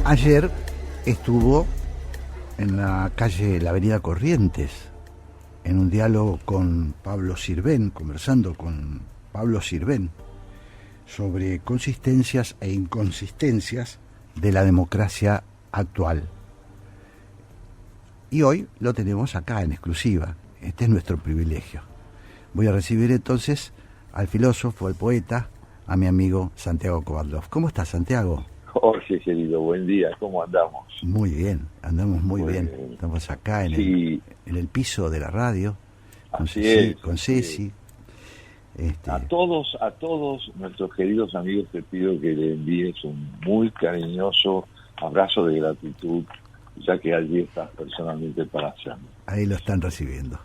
Ayer estuvo en la avenida Corrientes, en un diálogo con Pablo Sirven, conversando con Pablo Sirven sobre consistencias e inconsistencias de la democracia actual. Y hoy lo tenemos acá en exclusiva. Este es nuestro privilegio. Voy a recibir entonces al filósofo, al poeta, a mi amigo Santiago Kovadlov. ¿Cómo estás, Santiago? Jorge, querido, buen día, ¿cómo andamos? Muy bien, andamos muy bien. Estamos acá en, sí. en el piso de la radio, con Ceci. A todos nuestros queridos amigos te pido que le envíes un muy cariñoso abrazo de gratitud, ya que allí estás personalmente para hacerlo. Ahí lo están recibiendo.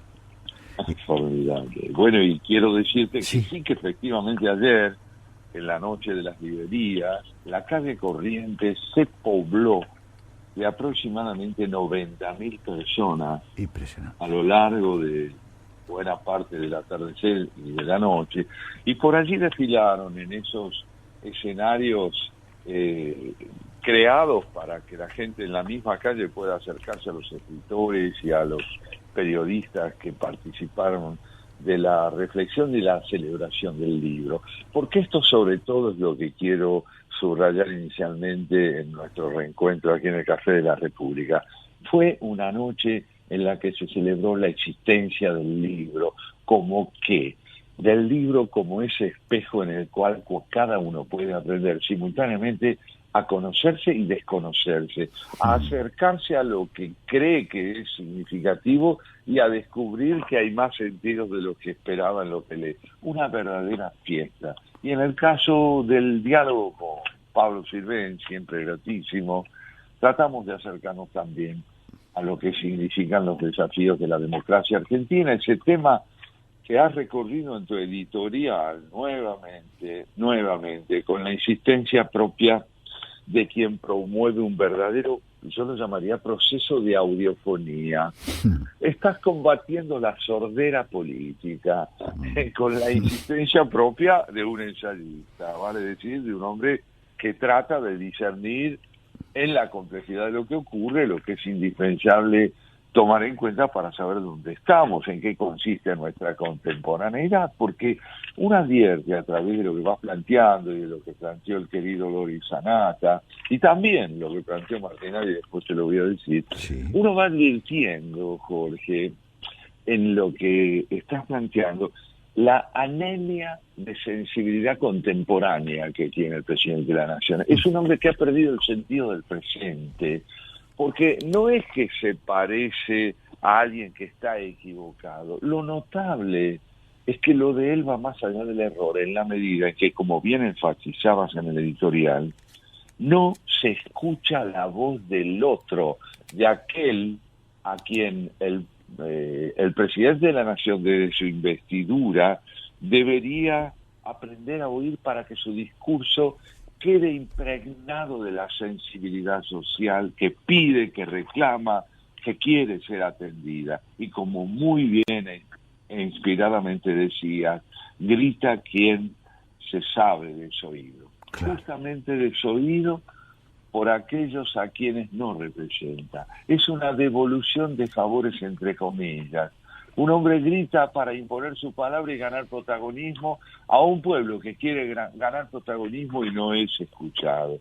Formidable. Bueno, y quiero decirte que sí, que efectivamente ayer, en la noche de las librerías, la calle Corrientes se pobló de aproximadamente 90.000 personas. Impresionante. A lo largo de buena parte del atardecer y de la noche, y por allí desfilaron en esos escenarios creados para que la gente en la misma calle pueda acercarse a los escritores y a los periodistas que participaron de la reflexión y la celebración del libro, porque esto sobre todo es lo que quiero subrayar inicialmente en nuestro reencuentro aquí en el Café de la República. Fue una noche en la que se celebró la existencia del libro, del libro como ese espejo en el cual cada uno puede aprender simultáneamente a conocerse y desconocerse, a acercarse a lo que cree que es significativo y a descubrir que hay más sentidos de lo que esperaba en lo que lee. Una verdadera fiesta. Y en el caso del diálogo con Pablo Sirven, siempre gratísimo, tratamos de acercarnos también a lo que significan los desafíos de la democracia argentina, ese tema que has recorrido en tu editorial nuevamente, con la insistencia propia de quien promueve un verdadero, yo lo llamaría proceso de audiofonía. Estás combatiendo la sordera política con la insistencia propia de un ensayista, vale decir, de un hombre que trata de discernir en la complejidad de lo que ocurre, lo que es indispensable tomar en cuenta para saber dónde estamos, en qué consiste nuestra contemporaneidad, porque uno advierte a través de lo que vas planteando y de lo que planteó el querido Loris Sanata, y también lo que planteó Martinelli, y después te lo voy a decir, uno va advirtiendo, Jorge, en lo que estás planteando, la anemia de sensibilidad contemporánea que tiene el presidente de la Nación. Es un hombre que ha perdido el sentido del presente, porque no es que se parece a alguien que está equivocado. Lo notable es que lo de él va más allá del error, en la medida en que, como bien enfatizabas en el editorial, no se escucha la voz del otro, de aquel a quien el presidente de la Nación, desde su investidura, debería aprender a oír para que su discurso quede impregnado de la sensibilidad social que pide, que reclama, que quiere ser atendida. Y como muy bien e inspiradamente decía, grita quien se sabe desoído. Claro. Justamente desoído por aquellos a quienes no representa. Es una devolución de favores entre comillas. Un hombre grita para imponer su palabra y ganar protagonismo a un pueblo que quiere ganar protagonismo y no es escuchado.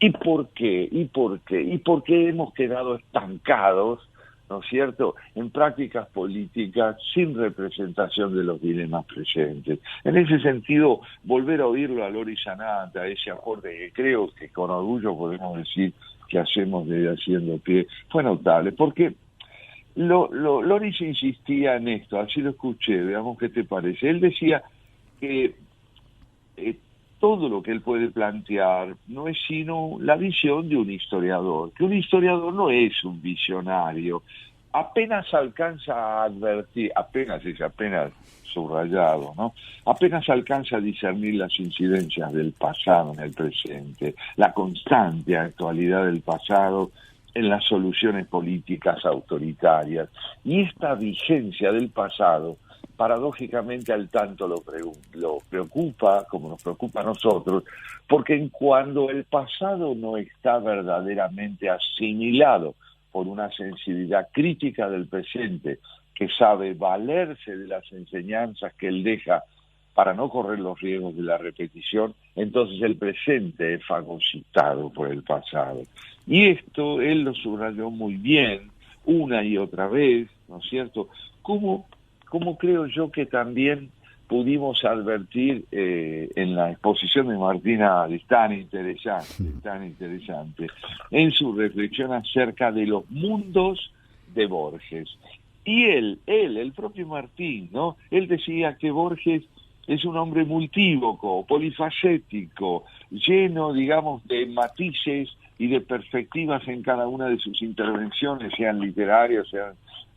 ¿Y por qué? ¿Y porque hemos quedado estancados, ¿no es cierto?, en prácticas políticas sin representación de los dilemas presentes. En ese sentido, volver a oírlo a Loris Sanata, ese aporte que creo que con orgullo podemos decir que hacemos desde Haciendo Pie, fue notable, porque Loris insistía en esto, así lo escuché, veamos qué te parece. Él decía que todo lo que él puede plantear no es sino la visión de un historiador, que un historiador no es un visionario, apenas alcanza a advertir, apenas subrayado, ¿no? Apenas alcanza a discernir las incidencias del pasado en el presente, la constante actualidad del pasado en las soluciones políticas autoritarias. Y esta vigencia del pasado paradójicamente al tanto lo preocupa, como nos preocupa a nosotros, porque cuando el pasado no está verdaderamente asimilado por una sensibilidad crítica del presente, que sabe valerse de las enseñanzas que él deja para no correr los riesgos de la repetición, entonces el presente es fagocitado por el pasado. Y esto él lo subrayó muy bien, una y otra vez, ¿no es cierto? Como creo yo que también pudimos advertir en la exposición de Martín Adis, tan interesante, en su reflexión acerca de los mundos de Borges. Y él, el propio Martín, ¿no? Él decía que Borges es un hombre multívoco, polifacético, lleno, digamos, de matices y de perspectivas en cada una de sus intervenciones, sean literarias, sean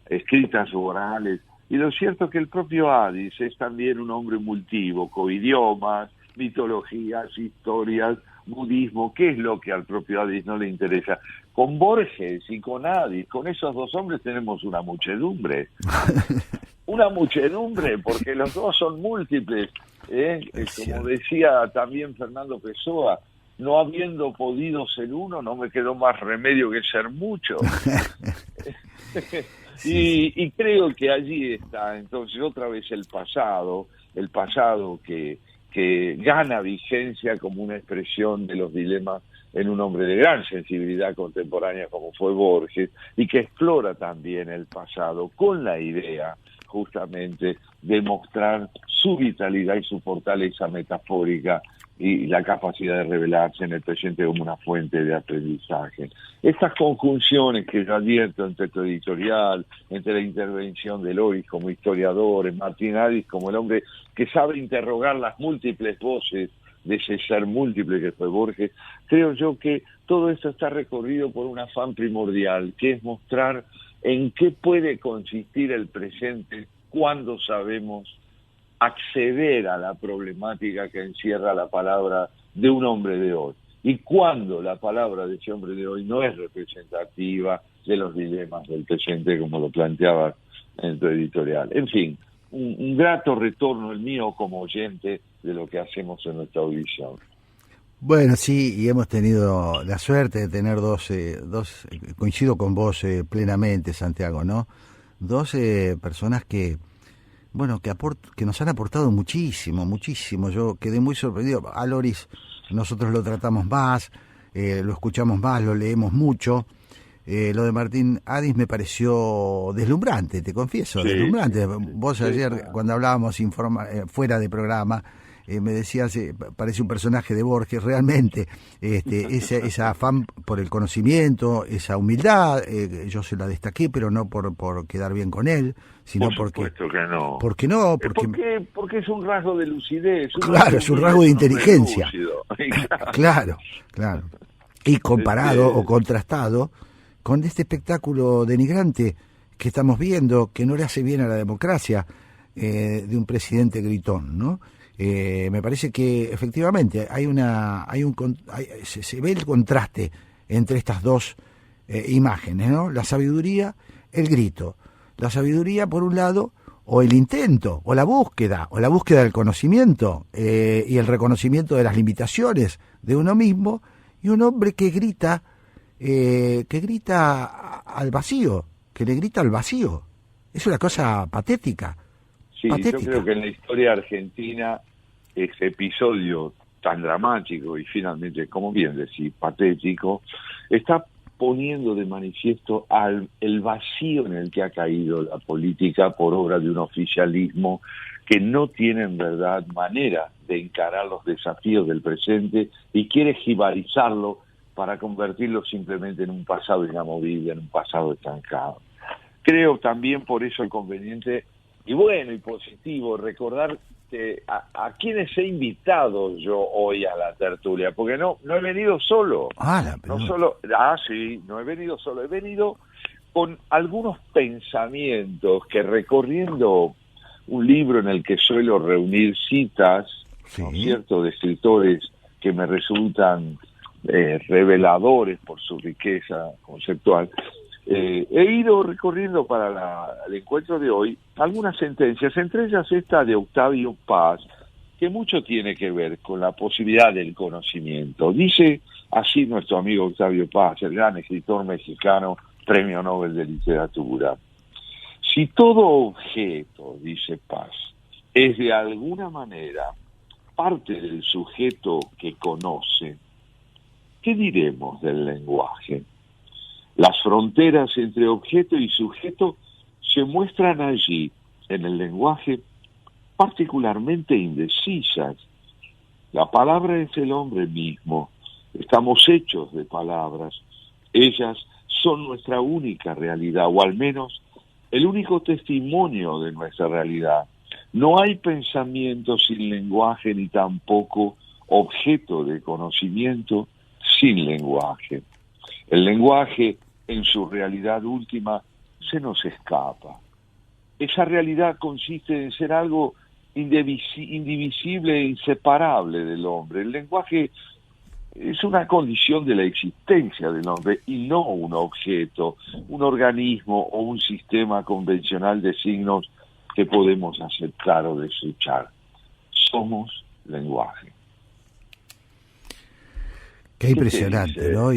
escritas o orales. Y lo cierto es que el propio Adis es también un hombre multívoco, idiomas, mitologías, historias, budismo, ¿qué es lo que al propio Adis no le interesa? Con Borges y con Adis, con esos dos hombres tenemos una muchedumbre. Una muchedumbre, porque los dos son múltiples. Como decía también Fernando Pessoa, no habiendo podido ser uno, no me quedó más remedio que ser mucho. Y creo que allí está, entonces, otra vez el pasado que gana vigencia como una expresión de los dilemas en un hombre de gran sensibilidad contemporánea como fue Borges, y que explora también el pasado con la idea justamente de mostrar su vitalidad y su fortaleza metafórica y la capacidad de revelarse en el presente como una fuente de aprendizaje. Estas conjunciones que yo advierto entre tu editorial, entre la intervención de Lois como historiador, en Martín Adis como el hombre que sabe interrogar las múltiples voces de ese ser múltiple que fue Borges, creo yo que todo esto está recorrido por un afán primordial, que es mostrar en qué puede consistir el presente cuando sabemos acceder a la problemática que encierra la palabra de un hombre de hoy, y cuando la palabra de ese hombre de hoy no es representativa de los dilemas del presente, como lo planteaba en tu editorial. En fin, un grato retorno el mío como oyente de lo que hacemos en nuestra audición. Bueno, sí, y hemos tenido la suerte de tener dos coincido con vos plenamente, Santiago, ¿no? Dos personas que, bueno, que nos han aportado muchísimo. Yo quedé muy sorprendido. A Loris nosotros lo tratamos más, lo escuchamos más, lo leemos mucho. Lo de Martín Adis me pareció deslumbrante, te confieso, sí, deslumbrante. Vos ayer, cuando hablábamos fuera de programa, me decías, parece un personaje de Borges, realmente, esa afán por el conocimiento, esa humildad, yo se la destaqué, pero no por quedar bien con él, sino porque... Por supuesto que no. ¿Por qué no? Porque es un rasgo de lucidez. Claro, es un rasgo de inteligencia. Claro. Y comparado o contrastado con este espectáculo denigrante que estamos viendo, que no le hace bien a la democracia, de un presidente gritón, ¿no? Me parece que efectivamente se ve el contraste entre estas dos imágenes, ¿no? La sabiduría, el grito. La sabiduría por un lado, o el intento, o la búsqueda del conocimiento y el reconocimiento de las limitaciones de uno mismo, y un hombre que grita al vacío, que le grita al vacío. Es una cosa patética. Sí, patética. Yo creo que en la historia argentina ese episodio tan dramático y finalmente, como bien decís, patético, está poniendo de manifiesto el vacío en el que ha caído la política por obra de un oficialismo que no tiene en verdad manera de encarar los desafíos del presente y quiere jibarizarlo para convertirlo simplemente en un pasado inamovible, en un pasado estancado. Creo también por eso el conveniente y bueno y positivo recordar a quienes he invitado yo hoy a la tertulia, porque no he venido solo. No he venido solo, he venido con algunos pensamientos que, recorriendo un libro en el que suelo reunir citas, sí, ¿no es cierto?, de escritores que me resultan reveladores por su riqueza conceptual, He ido recorriendo para el encuentro de hoy algunas sentencias, entre ellas esta de Octavio Paz, que mucho tiene que ver con la posibilidad del conocimiento. Dice así nuestro amigo Octavio Paz, el gran escritor mexicano, Premio Nobel de Literatura: si todo objeto, dice Paz, es de alguna manera parte del sujeto que conoce, ¿qué diremos del lenguaje? Las fronteras entre objeto y sujeto se muestran allí, en el lenguaje, particularmente indecisas. La palabra es el hombre mismo. Estamos hechos de palabras. Ellas son nuestra única realidad, o al menos el único testimonio de nuestra realidad. No hay pensamiento sin lenguaje, ni tampoco objeto de conocimiento sin lenguaje. El lenguaje, en su realidad última, se nos escapa. Esa realidad consiste en ser algo indivisible e inseparable del hombre. El lenguaje es una condición de la existencia del hombre y no un objeto, un organismo o un sistema convencional de signos que podemos aceptar o desechar. Somos lenguaje. Qué impresionante, ¿no?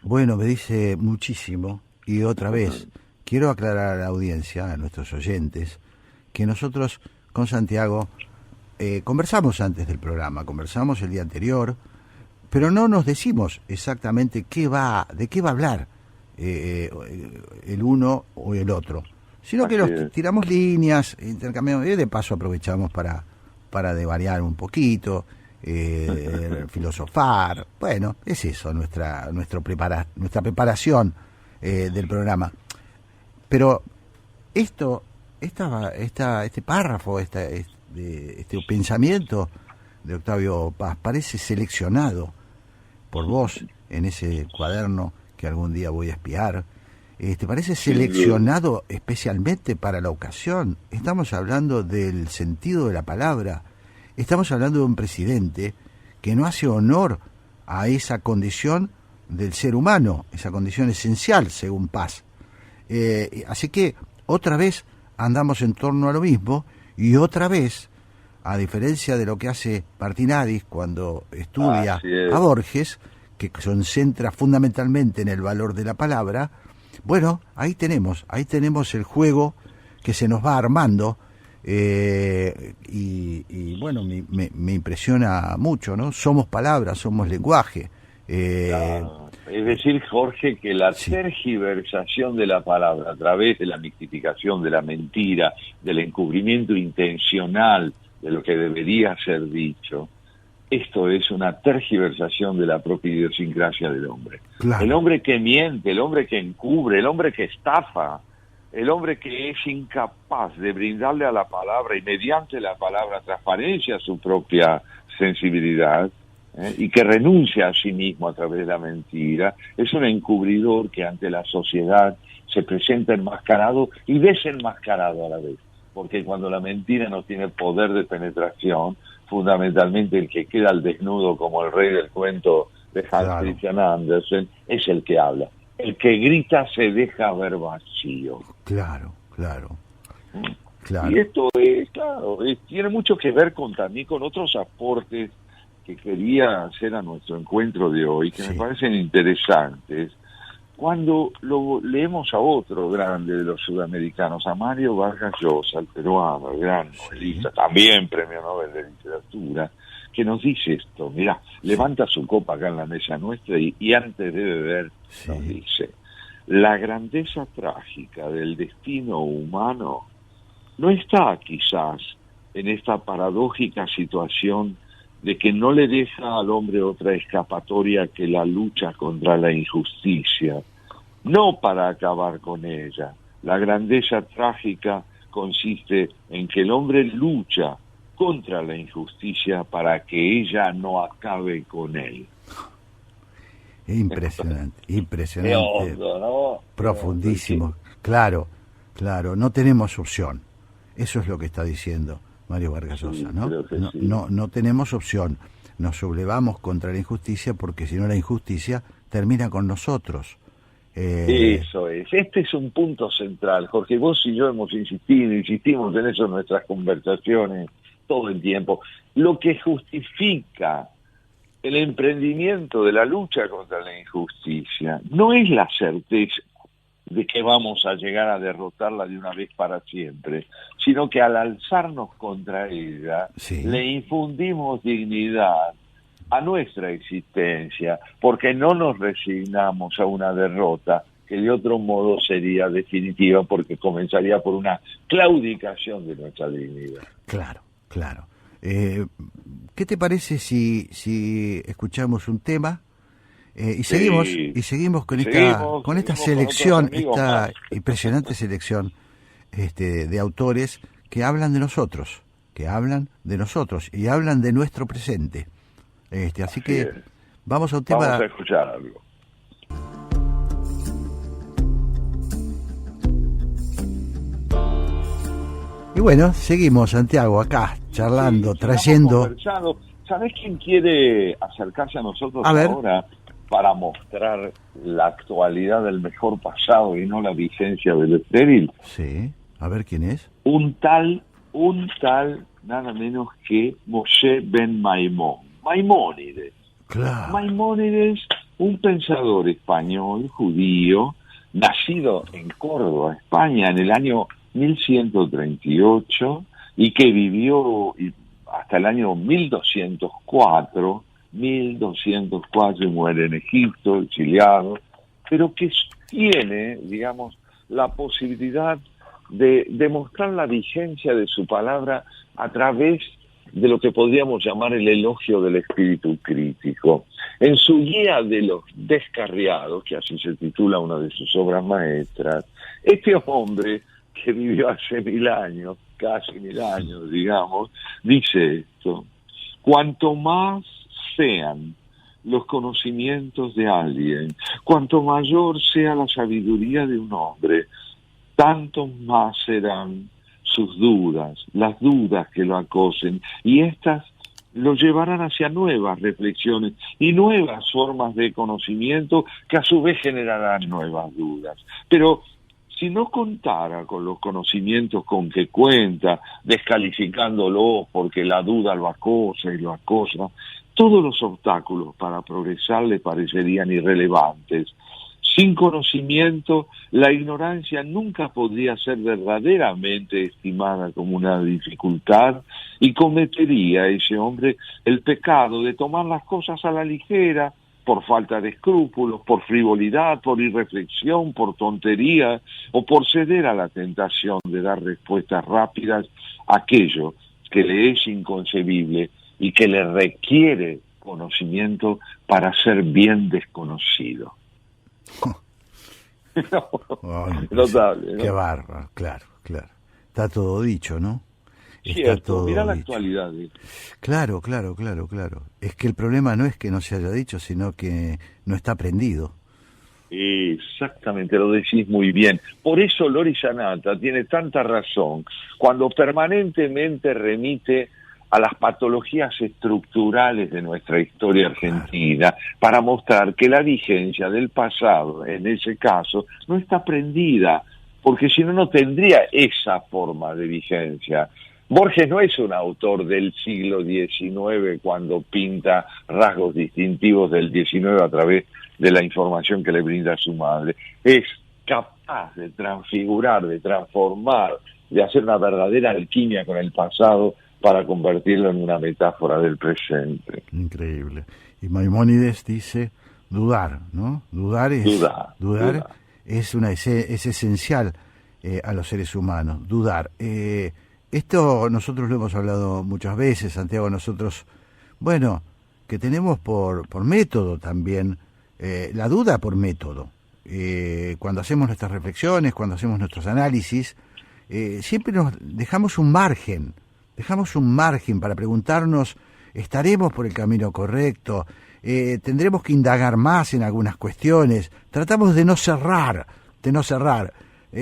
Bueno, me dice muchísimo. Y otra vez, quiero aclarar a la audiencia, a nuestros oyentes, que nosotros con Santiago conversamos antes del programa, conversamos el día anterior, pero no nos decimos exactamente de qué va a hablar el uno o el otro, sino que nos tiramos líneas, intercambiamos, y de paso aprovechamos para devariar un poquito, filosofar. Bueno, es eso nuestra preparación del programa. Pero este párrafo, este pensamiento de Octavio Paz parece seleccionado por vos en ese cuaderno que algún día voy a espiar. Parece seleccionado especialmente para la ocasión. Estamos hablando del sentido de la palabra. Estamos hablando de un presidente que no hace honor a esa condición del ser humano, esa condición esencial, según Paz. Así que otra vez andamos en torno a lo mismo, y otra vez, a diferencia de lo que hace Martinadis cuando estudia a Borges, que se concentra fundamentalmente en el valor de la palabra, bueno, ahí tenemos el juego que se nos va armando. Y bueno, me impresiona mucho, ¿no? Somos palabras, somos lenguaje. Es decir, Jorge, que la tergiversación de la palabra a través de la mitificación, de la mentira, del encubrimiento intencional de lo que debería ser dicho, esto es una tergiversación de la propia idiosincrasia del hombre. Claro. El hombre que miente, el hombre que encubre, el hombre que estafa, el hombre que es incapaz de brindarle a la palabra y mediante la palabra transparencia a su propia sensibilidad, y que renuncia a sí mismo a través de la mentira, es un encubridor que ante la sociedad se presenta enmascarado y desenmascarado a la vez, porque cuando la mentira no tiene poder de penetración, fundamentalmente el que queda al desnudo como el rey del cuento de Hans Christian Andersen es el que habla. El que grita se deja ver vacío. Claro. Y esto tiene mucho que ver también con otros aportes que quería hacer a nuestro encuentro de hoy, que me parecen interesantes. Cuando lo leemos a otro grande de los sudamericanos, a Mario Vargas Llosa, el peruano, el gran novelista, también Premio Nobel de Literatura, que nos dice esto, mirá, levanta su copa acá en la mesa nuestra y antes de beber nos dice: la grandeza trágica del destino humano no está quizás en esta paradójica situación de que no le deja al hombre otra escapatoria que la lucha contra la injusticia, no para acabar con ella. La grandeza trágica consiste en que el hombre lucha contra la injusticia para que ella no acabe con él. Impresionante. Hondo, ¿no? Profundísimo. Claro, no tenemos opción. Eso es lo que está diciendo Mario Vargas Llosa, ¿no? No tenemos opción. Nos sublevamos contra la injusticia porque si no la injusticia termina con nosotros. Eso es. Este es un punto central, Jorge. Vos y yo hemos insistimos en eso en nuestras conversaciones todo el tiempo. Lo que justifica el emprendimiento de la lucha contra la injusticia no es la certeza de que vamos a llegar a derrotarla de una vez para siempre, sino que al alzarnos contra ella, sí, le infundimos dignidad a nuestra existencia, porque no nos resignamos a una derrota que de otro modo sería definitiva, porque comenzaría por una claudicación de nuestra dignidad. Claro, claro. ¿Qué te parece si escuchamos un tema y seguimos con esta selección, esta impresionante selección de autores que hablan de nosotros y hablan de nuestro presente? Así que vamos a un tema. Vamos a escuchar algo. Y bueno, seguimos, Santiago, acá, charlando, trayendo. ¿Sabés quién quiere acercarse a nosotros ahora para mostrar la actualidad del mejor pasado y no la vigencia del estéril? Sí, a ver quién es. Un tal, nada menos que Moshe ben Maimónides. Claro. Maimónides, un pensador español, judío, nacido en Córdoba, España, en el año 1138 y que vivió hasta el año 1204 y muere en Egipto, exiliado, pero que tiene, digamos, la posibilidad de demostrar la vigencia de su palabra a través de lo que podríamos llamar el elogio del espíritu crítico. En su Guía de los Descarriados, que así se titula una de sus obras maestras, este hombre que vivió hace 1000 años, casi 1000 años, digamos, dice esto: cuanto más sean los conocimientos de alguien, cuanto mayor sea la sabiduría de un hombre, tanto más serán sus dudas, las dudas que lo acosen, y éstas lo llevarán hacia nuevas reflexiones y nuevas formas de conocimiento que a su vez generarán nuevas dudas. Pero si no contara con los conocimientos con que cuenta, descalificándolo porque la duda lo acosa y lo acosa, todos los obstáculos para progresar le parecerían irrelevantes. Sin conocimiento, la ignorancia nunca podría ser verdaderamente estimada como una dificultad y cometería ese hombre el pecado de tomar las cosas a la ligera, por falta de escrúpulos, por frivolidad, por irreflexión, por tontería o por ceder a la tentación de dar respuestas rápidas a aquello que le es inconcebible y que le requiere conocimiento para ser bien desconocido. Notable, ¿no? Qué bárbaro, claro. Está todo dicho, ¿no? Cierto, mirá la actualidad. Claro. Es que el problema no es que no se haya dicho, sino que no está aprendido. Exactamente, lo decís muy bien. Por eso Lori Sanata tiene tanta razón cuando permanentemente remite a las patologías estructurales de nuestra historia argentina para mostrar que la vigencia del pasado, en ese caso, no está aprendida, porque si no, no tendría esa forma de vigencia. Borges no es un autor del siglo XIX cuando pinta rasgos distintivos del XIX a través de la información que le brinda su madre. Es capaz de transfigurar, de transformar, de hacer una verdadera alquimia con el pasado para convertirlo en una metáfora del presente. Increíble. Y Maimónides dice dudar, ¿no? Dudar es esencial a los seres humanos. Dudar. Esto nosotros lo hemos hablado muchas veces, Santiago. Nosotros, bueno, que tenemos por método también la duda por método. Cuando hacemos nuestras reflexiones, cuando hacemos nuestros análisis, siempre nos dejamos un margen para preguntarnos, ¿estaremos por el camino correcto? ¿Tendremos que indagar más en algunas cuestiones? Tratamos de no cerrar.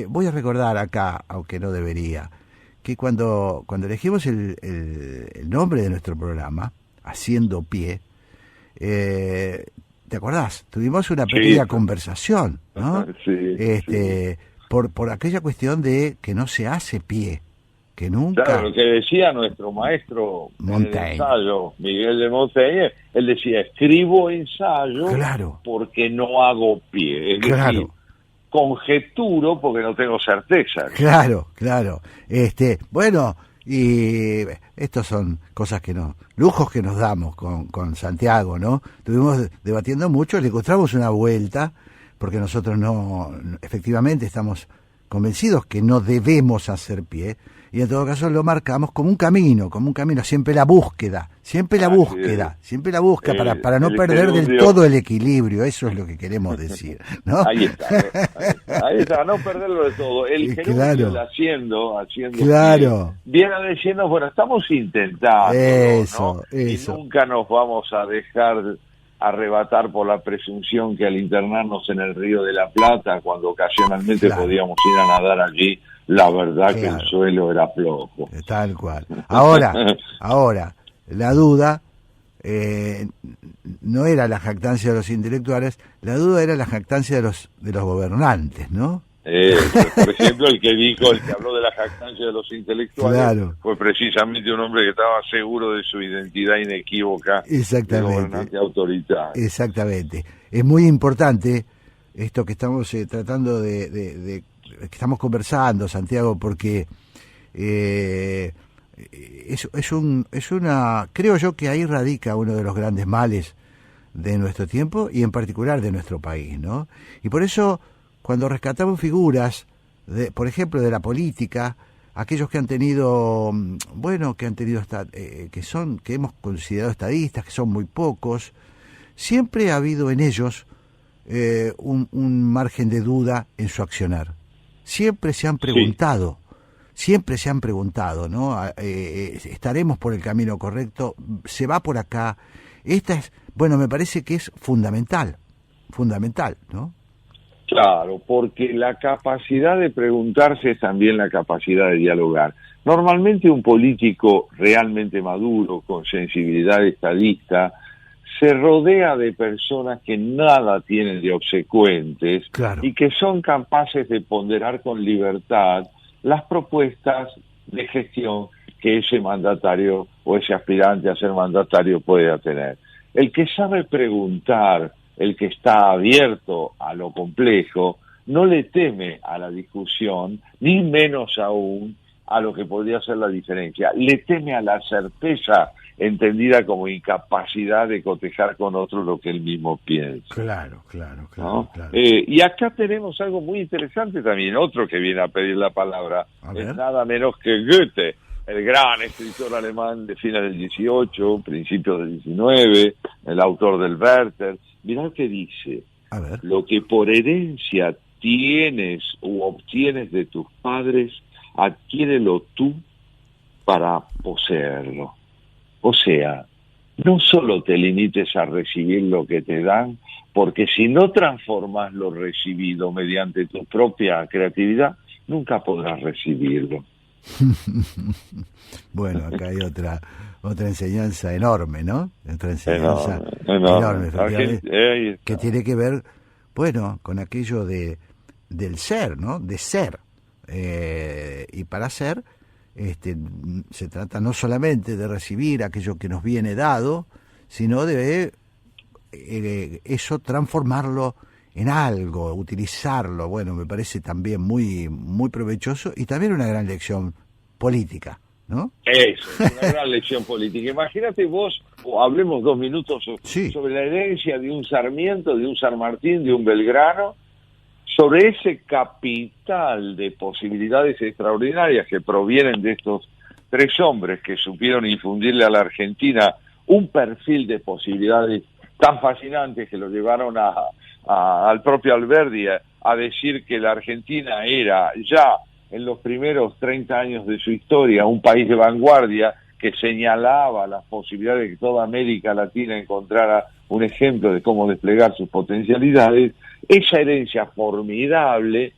Voy a recordar acá, aunque no debería, que cuando elegimos el nombre de nuestro programa, Haciendo Pie, ¿te acordás? Tuvimos una pequeña Sí. conversación, ¿no? Sí, sí. Por aquella cuestión de que no se hace pie, que nunca... Claro, lo que decía nuestro maestro en el Montaigne. ensayo, Miguel de Montaigne, él decía, escribo ensayo Claro, porque no hago pie. Es decir, claro, conjeturo porque no tengo certeza. claro, claro. Bueno, y estos son cosas lujos que nos damos con Santiago, ¿no? Estuvimos debatiendo mucho, le encontramos una vuelta, porque nosotros efectivamente estamos convencidos que no debemos hacer pie, y en todo caso lo marcamos como un camino, siempre la búsqueda, siempre la búsqueda para no perder del todo el equilibrio, eso es lo que queremos decir, ¿no? Ahí está, no perderlo de todo. El gerundio, Claro. haciendo Claro. viene a decirnos, bueno, estamos intentando, Eso, ¿no? eso. Y nunca nos vamos a dejar arrebatar por la presunción que al internarnos en el Río de la Plata, cuando ocasionalmente Claro. podíamos ir a nadar allí, la verdad que Claro. el suelo era flojo. Tal cual. Ahora, la duda no era la jactancia de los intelectuales, la duda era la jactancia de los gobernantes, ¿no? Por ejemplo, el que habló de la jactancia de los intelectuales, Claro. fue precisamente un hombre que estaba seguro de su identidad inequívoca de Exactamente. gobernante autoritario. Exactamente. Es muy importante esto que estamos tratando de que estamos conversando, Santiago, porque creo yo que ahí radica uno de los grandes males de nuestro tiempo y en particular de nuestro país, ¿no? Y por eso, cuando rescatamos figuras, por ejemplo, de la política, aquellos que han tenido, que hemos considerado estadistas, que son muy pocos, siempre ha habido en ellos un margen de duda en su accionar. Siempre se han preguntado, ¿no? ¿Estaremos por el camino correcto? ¿Se va por acá? Me parece que es fundamental, ¿no? Claro, porque la capacidad de preguntarse es también la capacidad de dialogar. Normalmente un político realmente maduro, con sensibilidad estadista, se rodea de personas que nada tienen de obsecuentes, Claro. y que son capaces de ponderar con libertad las propuestas de gestión que ese mandatario o ese aspirante a ser mandatario pueda tener. El que sabe preguntar, el que está abierto a lo complejo, no le teme a la discusión, ni menos aún a lo que podría ser la diferencia. Le teme a la certeza, entendida como incapacidad de cotejar con otro lo que él mismo piensa. Claro. ¿No? Y acá tenemos algo muy interesante también, otro que viene a pedir la palabra, es nada menos que Goethe, el gran escritor alemán de fines del 18, principios del 19, el autor del Werther. Mirá qué dice: lo que por herencia tienes u obtienes de tus padres, adquiérelo tú para poseerlo. O sea, no solo te limites a recibir lo que te dan, porque si no transformas lo recibido mediante tu propia creatividad, nunca podrás recibirlo. Bueno, acá hay otra enseñanza enorme, ¿no? Otra enseñanza enorme que tiene que ver, con aquello del ser, ¿no? De ser. Y para ser, se trata no solamente de recibir aquello que nos viene dado, sino de eso transformarlo en algo, utilizarlo. Bueno, me parece también muy, muy provechoso y también una gran lección política, ¿no? Eso, una gran lección política. Imagínate vos, o hablemos 2 minutos sobre la herencia de un Sarmiento, de un San Martín, de un Belgrano, sobre ese capital de posibilidades extraordinarias que provienen de estos 3 hombres que supieron infundirle a la Argentina un perfil de posibilidades tan fascinantes que lo llevaron al propio Alberdi a decir que la Argentina era ya en los primeros 30 años de su historia un país de vanguardia que señalaba las posibilidades de que toda América Latina encontrara un ejemplo de cómo desplegar sus potencialidades. Esa herencia formidable,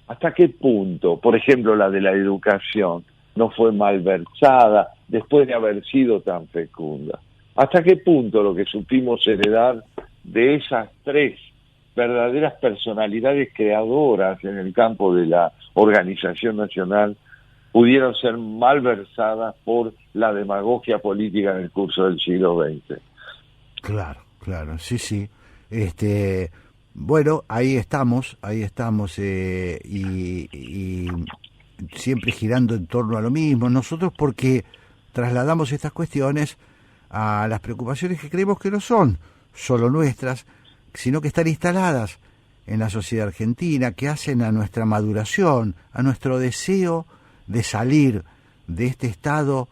¿hasta qué punto, por ejemplo, la de la educación, no fue malversada después de haber sido tan fecunda? ¿Hasta qué punto lo que supimos heredar de esas tres verdaderas personalidades creadoras en el campo de la organización nacional pudieron ser malversadas por la demagogia política en el curso del siglo XX. Claro, claro, sí, sí. Bueno, ahí estamos, y siempre girando en torno a lo mismo. Nosotros porque trasladamos estas cuestiones a las preocupaciones que creemos que no son solo nuestras, sino que están instaladas en la sociedad argentina, que hacen a nuestra maduración, a nuestro deseo de salir de este estado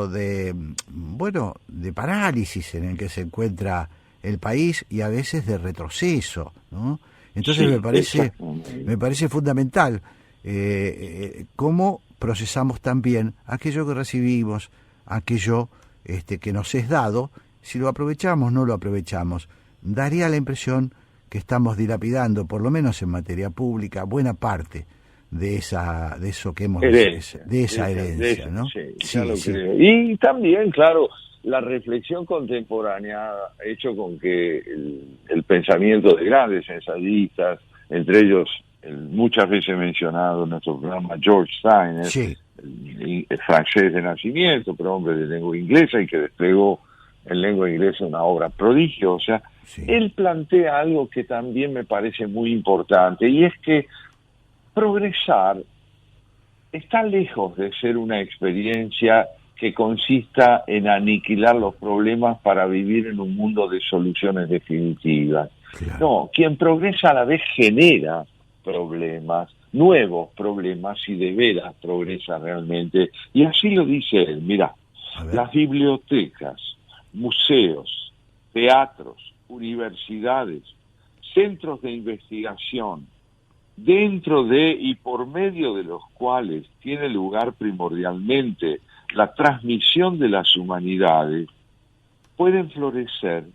de parálisis en el que se encuentra el país y a veces de retroceso, ¿no? Entonces sí, me parece fundamental cómo procesamos también aquello que recibimos, aquello que nos es dado, si lo aprovechamos, no lo aprovechamos. Daría la impresión que estamos dilapidando, por lo menos en materia pública, buena parte de eso que hemos herencia, de esa herencia, ¿no? Sí. Y también, claro, la reflexión contemporánea ha hecho con que el pensamiento de grandes ensayistas, entre ellos muchas veces mencionado en nuestro programa George Steiner, sí, el francés de nacimiento, pero hombre de lengua inglesa y que desplegó en lengua inglesa una obra prodigiosa, sí. Él plantea algo que también me parece muy importante, y es que progresar está lejos de ser una experiencia que consista en aniquilar los problemas para vivir en un mundo de soluciones definitivas. Claro. No, quien progresa a la vez genera problemas, nuevos problemas, y de veras progresa realmente. Y así lo dice él. Mirá, las bibliotecas, museos, teatros, universidades, centros de investigación, dentro de y por medio de los cuales tiene lugar primordialmente la transmisión de las humanidades, pueden florecer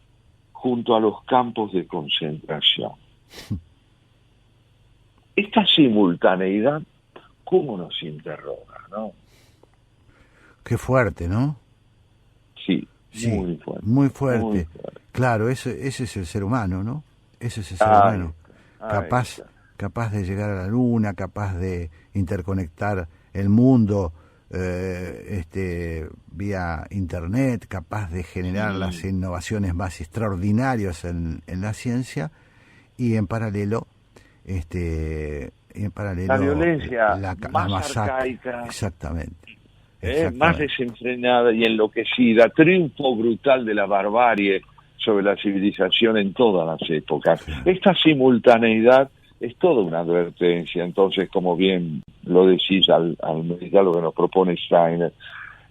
junto a los campos de concentración. Esta simultaneidad, ¿cómo nos interroga, no? Qué fuerte, ¿no? Sí, muy fuerte. Muy fuerte. Claro, ese es el ser humano, ¿no? Ese es el ser humano. Capaz de llegar a la luna, capaz de interconectar el mundo vía internet, capaz de generar las innovaciones más extraordinarias en la ciencia, y en paralelo la violencia la más masacre, arcaica, exactamente. Más desenfrenada y enloquecida, triunfo brutal de la barbarie sobre la civilización en todas las épocas. Esta simultaneidad es toda una advertencia. Entonces, como bien lo decís al meditar lo que nos propone Steiner,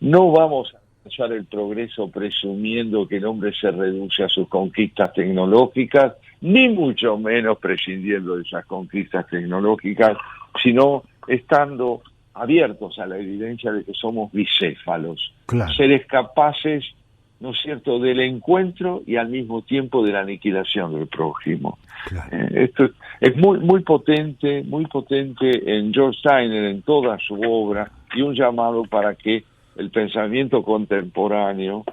no vamos a alcanzar el progreso presumiendo que el hombre se reduce a sus conquistas tecnológicas, ni mucho menos prescindiendo de esas conquistas tecnológicas, sino estando abiertos a la evidencia de que somos bicéfalos, seres capaces, ¿no es cierto?, del encuentro y al mismo tiempo de la aniquilación del prójimo. Esto es muy potente en George Steiner, en toda su obra, y un llamado para que el pensamiento contemporáneo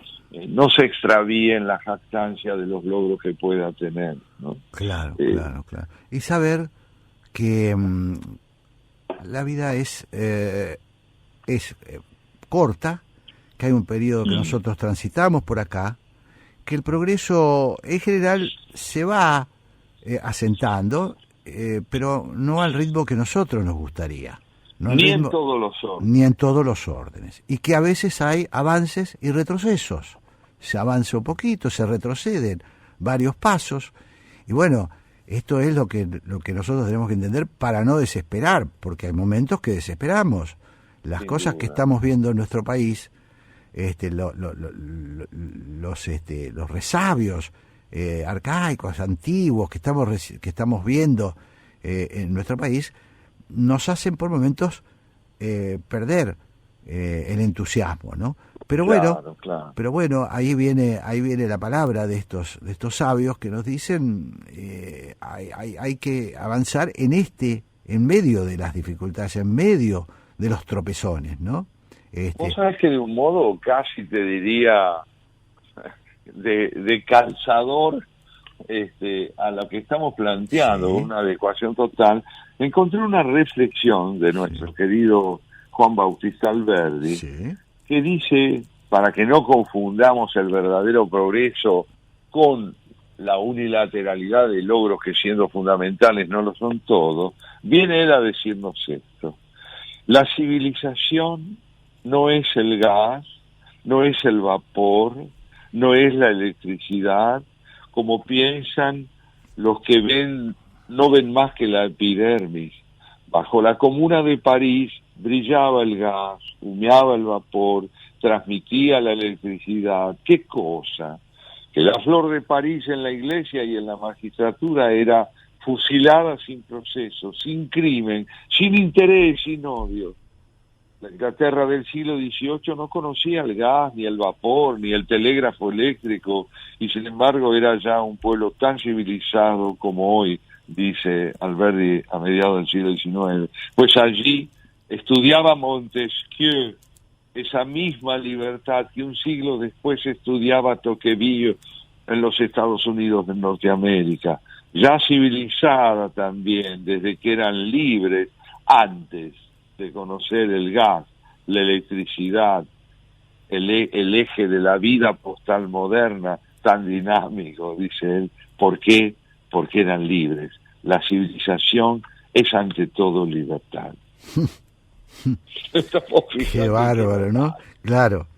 no se extravíe en la jactancia de los logros que pueda tener, ¿no? Claro. Y saber que la vida es corta, que hay un periodo que nosotros transitamos por acá, que el progreso en general se va asentando, pero no al ritmo que nosotros nos gustaría. Ni en todos los órdenes. Ni en todos los órdenes. Y que a veces hay avances y retrocesos. Se avanza un poquito, se retroceden varios pasos. Y bueno, esto es lo que nosotros tenemos que entender para no desesperar, porque hay momentos que desesperamos. Las Sin cosas duda. que estamos viendo en nuestro país, los resabios arcaicos, antiguos que estamos viendo en nuestro país, nos hacen por momentos perder el entusiasmo, ¿no? Pero bueno, ahí viene la palabra de estos sabios que nos dicen hay que avanzar en medio de las dificultades, en medio de los tropezones, ¿no? Vos sabés que de un modo casi te diría de calzador a lo que estamos planteando, Sí. una adecuación total, encontré una reflexión de nuestro querido Juan Bautista Alberdi, Sí. que dice, para que no confundamos el verdadero progreso con la unilateralidad de logros que, siendo fundamentales, no lo son todos, viene él a decirnos esto: la civilización no es el gas, no es el vapor, no es la electricidad, como piensan los que no ven más que la epidermis. Bajo la Comuna de París brillaba el gas, humeaba el vapor, transmitía la electricidad. ¿Qué cosa? Que la flor de París en la iglesia y en la magistratura era fusilada sin proceso, sin crimen, sin interés, sin odio. La Inglaterra del siglo XVIII no conocía el gas, ni el vapor, ni el telégrafo eléctrico, y sin embargo era ya un pueblo tan civilizado como hoy, dice Alberdi a mediados del siglo XIX. Pues allí estudiaba Montesquieu esa misma libertad que un siglo después estudiaba Tocqueville en los Estados Unidos de Norteamérica, ya civilizada también, desde que eran libres, antes de conocer el gas, la electricidad, el eje de la vida postal moderna, tan dinámico, dice él. ¿Por qué? Porque eran libres. La civilización es ante todo libertad. Qué bárbaro, ¿no? Claro.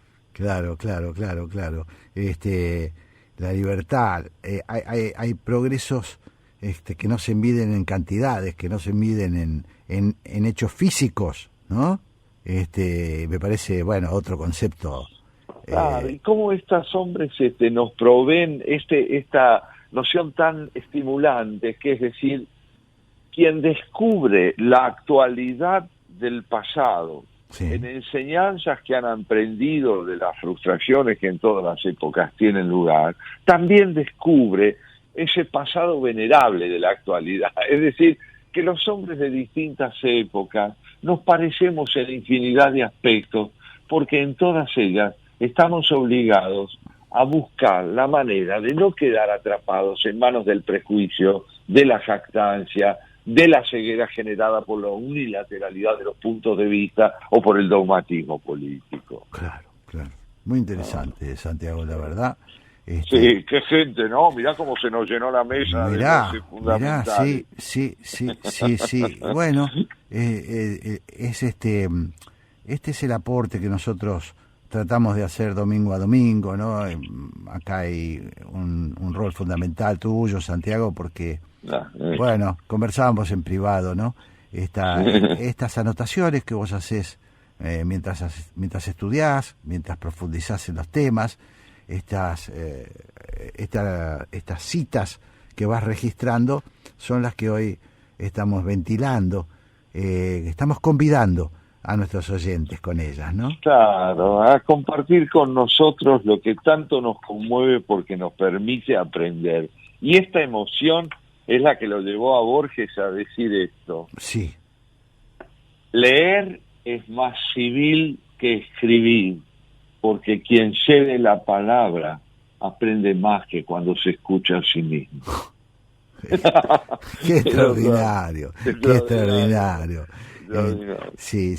La libertad, hay progresos que no se miden en cantidades, que no se miden en hechos físicos, ¿no? Me parece, bueno, otro concepto. Claro, y cómo estos hombres nos proveen esta noción tan estimulante, que es decir, quien descubre la actualidad del pasado, Sí. en enseñanzas que han aprendido de las frustraciones que en todas las épocas tienen lugar, también descubre ese pasado venerable de la actualidad. Es decir, que los hombres de distintas épocas nos parecemos en infinidad de aspectos, porque en todas ellas estamos obligados a buscar la manera de no quedar atrapados en manos del prejuicio, de la jactancia, de la ceguera generada por la unilateralidad de los puntos de vista o por el dogmatismo político. Claro. Muy interesante, Santiago, la verdad. Sí, qué gente, ¿no? Mirá cómo se nos llenó la mesa Mirá, de voces fundamentales. sí. Bueno, este es el aporte que nosotros tratamos de hacer domingo a domingo, ¿no? Acá hay un rol fundamental tuyo, Santiago, porque, bueno, conversábamos en privado, ¿no? Estas anotaciones que vos haces mientras estudiás, mientras profundizás en los temas, estas citas que vas registrando son las que hoy estamos ventilando, estamos convidando a nuestros oyentes con ellas, ¿no? Claro, a compartir con nosotros lo que tanto nos conmueve porque nos permite aprender. Y esta emoción es la que lo llevó a Borges a decir esto. Sí. Leer es más civil que escribir, porque quien cede la palabra aprende más que cuando se escucha a sí mismo. Qué extraordinario, qué extraordinario. Sí,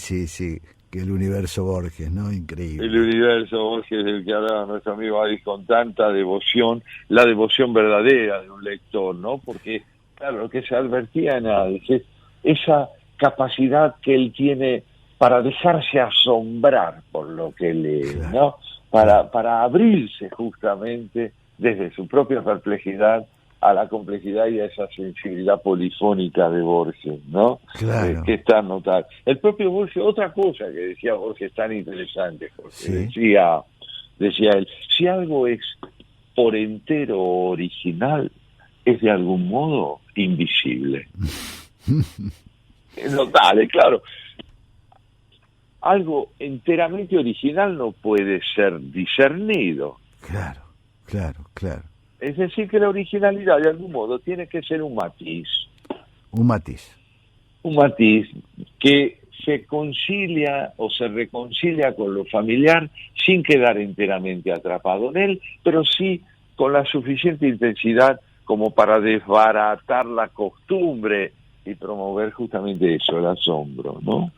que el universo Borges, ¿no? Increíble. El universo Borges, del que hablaba nuestro amigo Adis con tanta devoción, la devoción verdadera de un lector, ¿no? Porque, claro, lo que se advertía en Adis es esa capacidad que él tiene para dejarse asombrar por lo que lee, ¿no? Para abrirse justamente desde su propia perplejidad a la complejidad y a esa sensibilidad polifónica de Borges, ¿no? Claro. Que está notable. El propio Borges, otra cosa que decía Borges tan interesante, porque sí. decía él, si algo es por entero original, es de algún modo invisible. Es notable, claro. Algo enteramente original no puede ser discernido. Claro. Es decir, que la originalidad de algún modo tiene que ser un matiz. Un matiz. Un matiz que se concilia o se reconcilia con lo familiar sin quedar enteramente atrapado en él, pero sí con la suficiente intensidad como para desbaratar la costumbre y promover justamente eso, el asombro, ¿no?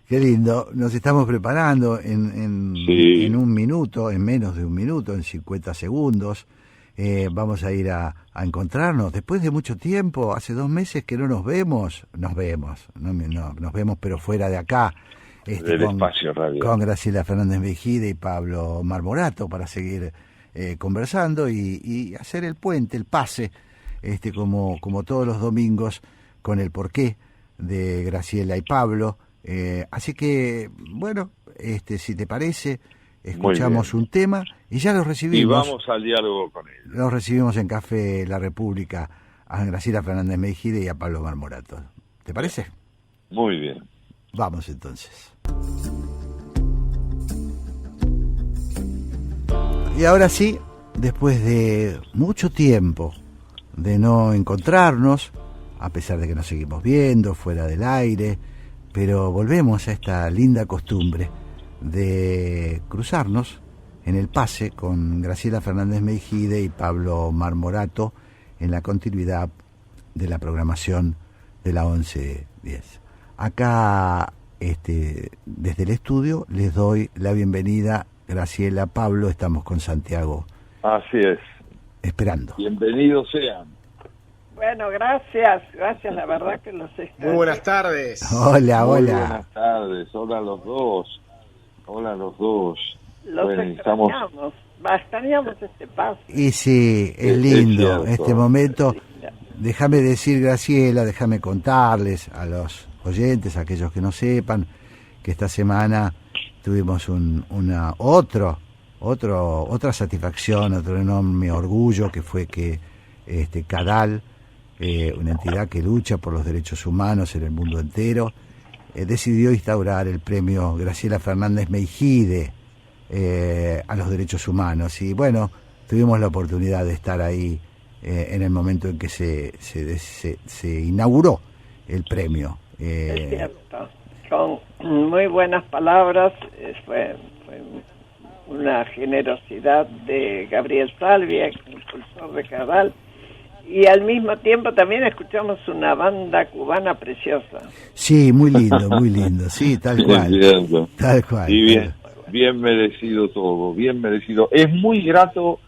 Qué lindo. Nos estamos preparando en un minuto, en menos de un minuto, en 50 segundos. Vamos a ir a encontrarnos. Después de mucho tiempo, hace 2 meses que no nos vemos, nos vemos pero fuera de acá. Del espacio radial. Con Graciela Fernández Mejide y Pablo Marmorato para seguir conversando y hacer el puente, el pase, como todos los domingos, con el porqué de Graciela y Pablo. Así que, bueno, si te parece, escuchamos un tema y ya los recibimos. Y vamos al diálogo con ellos. Los recibimos en Café La República a Graciela Fernández Mejide y a Pablo Marmorato. ¿Te parece? Muy bien. Vamos entonces. Y ahora sí, después de mucho tiempo de no encontrarnos, a pesar de que nos seguimos viendo fuera del aire, pero volvemos a esta linda costumbre de cruzarnos en el pase con Graciela Fernández Mejide y Pablo Marmorato en la continuidad de la programación de la 1110. Acá, desde el estudio, les doy la bienvenida. Graciela, Pablo, estamos con Santiago. Así es. Esperando. Bienvenidos sean. Bueno, gracias, la verdad que los extraño. Muy buenas tardes. Hola. Buenas tardes, hola a los dos. Los extrañamos, extrañamos este paso. Y sí, es lindo este momento. Déjame decir, Graciela, déjame contarles a los oyentes, a aquellos que no sepan, que esta semana tuvimos otra satisfacción, otro enorme orgullo, que fue que CADAL, una entidad que lucha por los derechos humanos en el mundo entero, decidió instaurar el premio Graciela Fernández Mejide a los derechos humanos. Y bueno, tuvimos la oportunidad de estar ahí en el momento en que se inauguró el premio. Es cierto, con muy buenas palabras, fue una generosidad de Gabriel Salvia, impulsor de CADAL, y al mismo tiempo también escuchamos una banda cubana preciosa. Sí, muy lindo, sí, tal cual. Tal cual. Y bien merecido todo, bien merecido. Es muy grato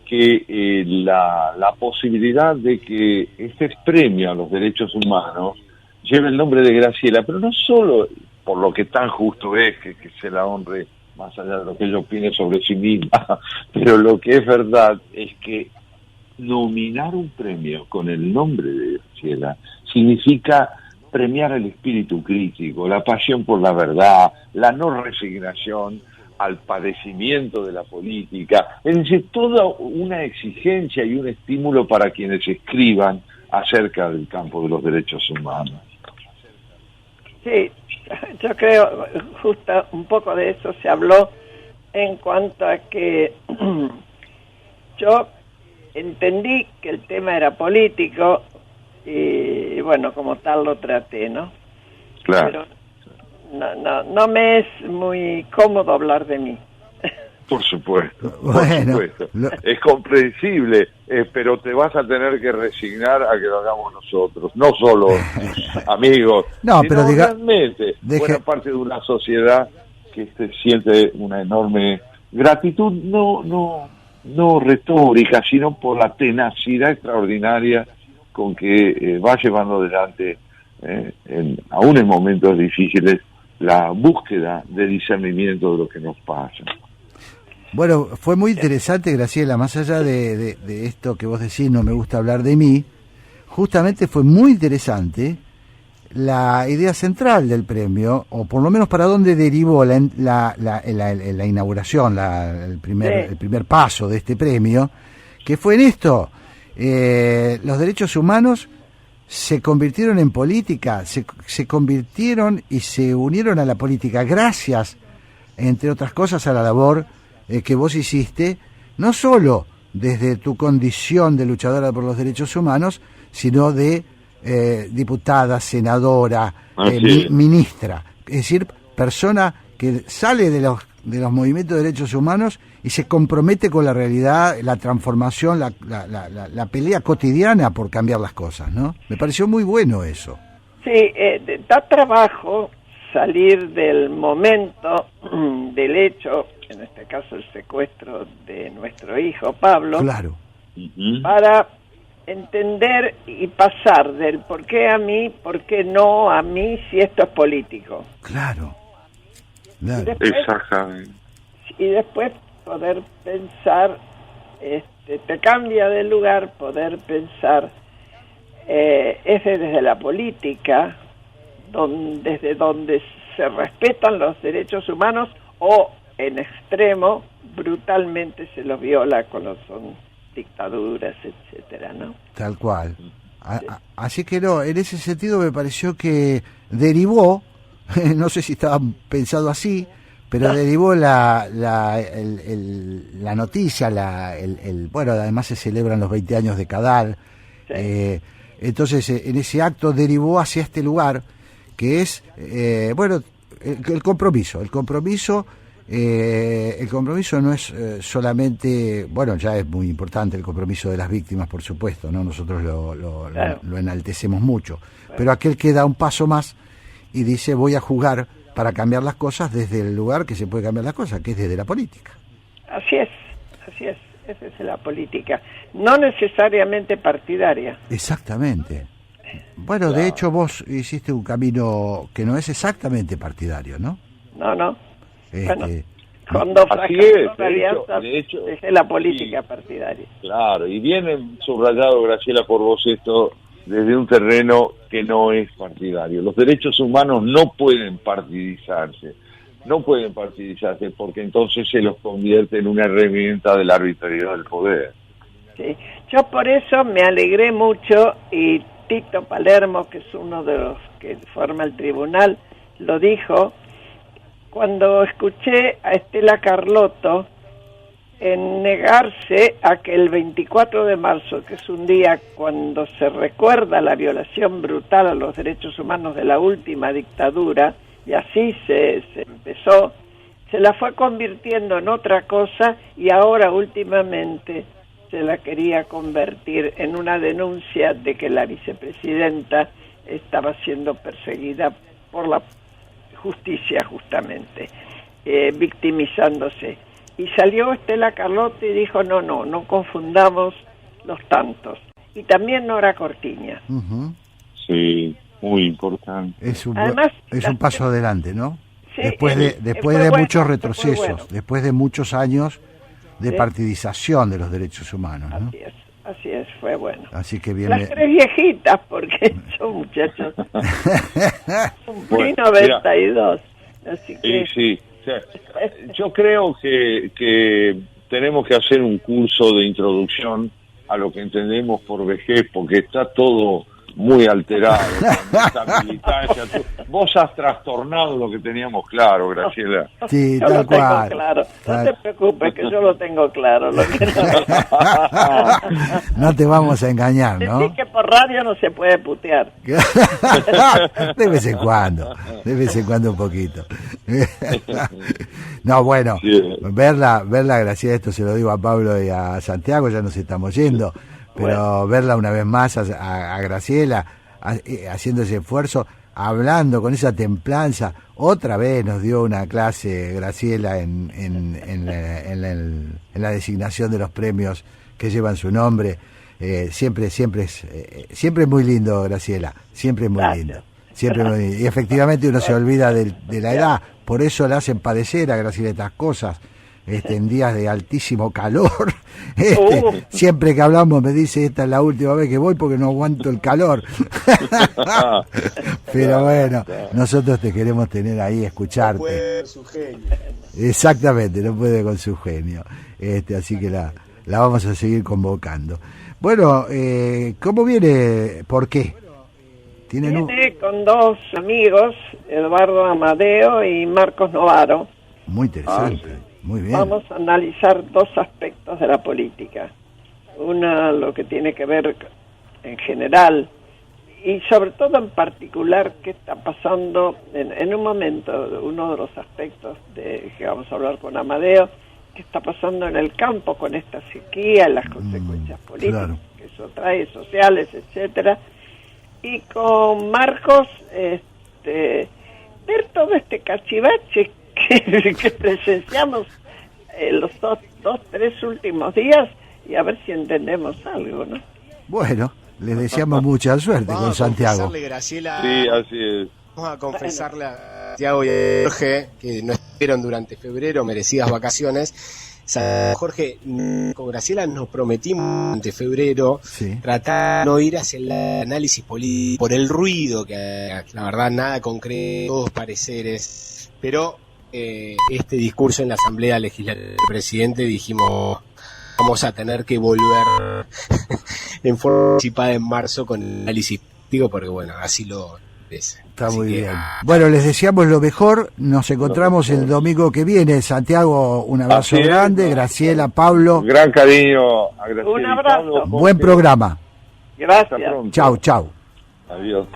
que la posibilidad de que este premio a los derechos humanos lleve el nombre de Graciela, pero no solo por lo que tan justo es que se la honre, más allá de lo que ella opine sobre sí misma, pero lo que es verdad es que nominar un premio con el nombre de Graciela significa premiar el espíritu crítico, la pasión por la verdad, la no resignación al padecimiento de la política, es decir, toda una exigencia y un estímulo para quienes escriban acerca del campo de los derechos humanos. Sí, yo creo, justo un poco de eso se habló en cuanto a que yo entendí que el tema era político y bueno, como tal lo traté, ¿no? Claro. Pero no me es muy cómodo hablar de mí. Por supuesto, Bueno, es comprensible, pero te vas a tener que resignar a que lo hagamos nosotros, no solo amigos, no, sino pero realmente buena parte de una sociedad que siente una enorme gratitud, no retórica, sino por la tenacidad extraordinaria con que va llevando adelante, aún en momentos difíciles, la búsqueda de discernimiento de lo que nos pasa. Bueno, fue muy interesante, Graciela, más allá de esto que vos decís, no me gusta hablar de mí, justamente fue muy interesante la idea central del premio, o por lo menos para dónde derivó la inauguración, el primer paso de este premio, que fue en esto: los derechos humanos se convirtieron en política, se convirtieron y se unieron a la política gracias, entre otras cosas, a la labor que vos hiciste, no solo desde tu condición de luchadora por los derechos humanos, sino de diputada, senadora, ministra, es decir, persona que sale de los movimientos de derechos humanos y se compromete con la realidad, la transformación, la pelea cotidiana por cambiar las cosas, ¿no? Me pareció muy bueno eso. Sí, da trabajo salir del momento del hecho, en este caso el secuestro de nuestro hijo Pablo, Claro. para entender y pasar del por qué a mí, por qué no a mí, si esto es político. Claro. Exactamente. Y después poder pensar, te cambia de lugar, poder pensar, es desde la política, desde donde se respetan los derechos humanos o en extremo brutalmente se los viola cuando son dictaduras, etcétera, ¿no? Tal cual. Así que no, en ese sentido me pareció que derivó, no sé si estaba pensado así, pero derivó la noticia, bueno, además se celebran los 20 años de Cadal, Sí. Entonces en ese acto derivó hacia este lugar que es, bueno, el compromiso. El compromiso no es solamente, bueno, ya es muy importante el compromiso de las víctimas, por supuesto, ¿no? Nosotros Claro. lo enaltecemos mucho, pero aquel que da un paso más y dice voy a jugar para cambiar las cosas desde el lugar que se puede cambiar las cosas, que es desde la política. Así es, esa es la política, no necesariamente partidaria. Exactamente. Bueno, de hecho vos hiciste un camino que no es exactamente partidario, ¿no? No. Bueno, Este, cuando Así fracasó es, la alianza, de hecho, dejé la política sí. partidaria. Claro, y viene subrayado, Graciela, por vos esto desde un terreno que no es partidario. Los derechos humanos no pueden partidizarse, porque entonces se los convierte en una herramienta de la arbitrariedad del poder. Sí. Yo por eso me alegré mucho, y Tito Palermo, que es uno de los que forma el tribunal, lo dijo, cuando escuché a Estela Carlotto en negarse a que el 24 de marzo, que es un día cuando se recuerda la violación brutal a los derechos humanos de la última dictadura, y así se empezó, se la fue convirtiendo en otra cosa, y ahora últimamente se la quería convertir en una denuncia de que la vicepresidenta estaba siendo perseguida por la justicia, justamente, victimizándose. Y salió Estela Carlotto y dijo, no confundamos los tantos. Y también Nora Cortiña. uh-huh. Sí, muy importante. Es un Además, paso adelante, ¿no? Sí, después de fue bueno, muchos fue retrocesos, bueno. después de muchos años de Sí. partidización de los derechos humanos, ¿no? Así es, fue bueno. Así que bien. Las tres viejitas, porque son muchachos. Cumplí Bueno, 92. Así que Sí. O sea, yo creo que tenemos que hacer un curso de introducción a lo que entendemos por vejez, porque está todo muy alterado, con esta militancia. Vos has trastornado lo que teníamos claro, Graciela. Sí, yo tal lo tengo cual. claro. No te preocupes, que yo lo tengo claro. Lo que No te vamos a engañar, ¿no? Decís que por radio no se puede putear. De vez en cuando un poquito. No, bueno, Sí. verla, Graciela, esto se lo digo a Pablo y a Santiago, ya nos estamos yendo, pero verla una vez más a Graciela haciendo ese esfuerzo, hablando con esa templanza, otra vez nos dio una clase Graciela en la designación de los premios que llevan su nombre. Siempre es muy lindo, Graciela, siempre es muy Gracias. lindo. Siempre muy lindo. Y efectivamente uno se olvida de la edad, por eso le hacen padecer a Graciela estas cosas. En días de altísimo calor, siempre que hablamos me dice, esta es la última vez que voy porque no aguanto el calor. Pero bueno, nosotros te queremos tener ahí, escucharte. No puede su genio. Exactamente, no puede con su genio. Así que la vamos a seguir convocando. Bueno, ¿cómo viene? ¿Por qué? Viene con dos amigos, Eduardo Amadeo y Marcos Novaro. Muy interesante, muy bien. Vamos a analizar dos aspectos de la política. Una, lo que tiene que ver en general y sobre todo en particular qué está pasando en un momento, uno de los aspectos de que vamos a hablar con Amadeo, qué está pasando en el campo con esta sequía, las consecuencias políticas claro. que eso trae, sociales, etcétera, y con Marcos ver todo este cachivache que presenciamos los tres últimos días, y a ver si entendemos algo, ¿no? Bueno, les deseamos mucha suerte con Santiago. Graciela, Sí, así es. vamos a confesarle a Santiago y a Jorge, que no estuvieron durante febrero, merecidas vacaciones. Jorge, con Graciela nos prometimos durante febrero tratar de no ir hacia el análisis político por el ruido, que la verdad nada concreto, todos pareceres, pero este discurso en la Asamblea Legislativa del presidente, dijimos, vamos a tener que volver en forma anticipada en marzo con el análisis político, porque bueno, así lo es. Está así muy que, bien. Bueno, les deseamos lo mejor. Nos encontramos el domingo que viene. Santiago, un abrazo grande. Graciela, Pablo. Gran cariño a Graciela Un y abrazo. Pablo. Buen programa. Gracias. Hasta pronto. Chau, chau. Adiós.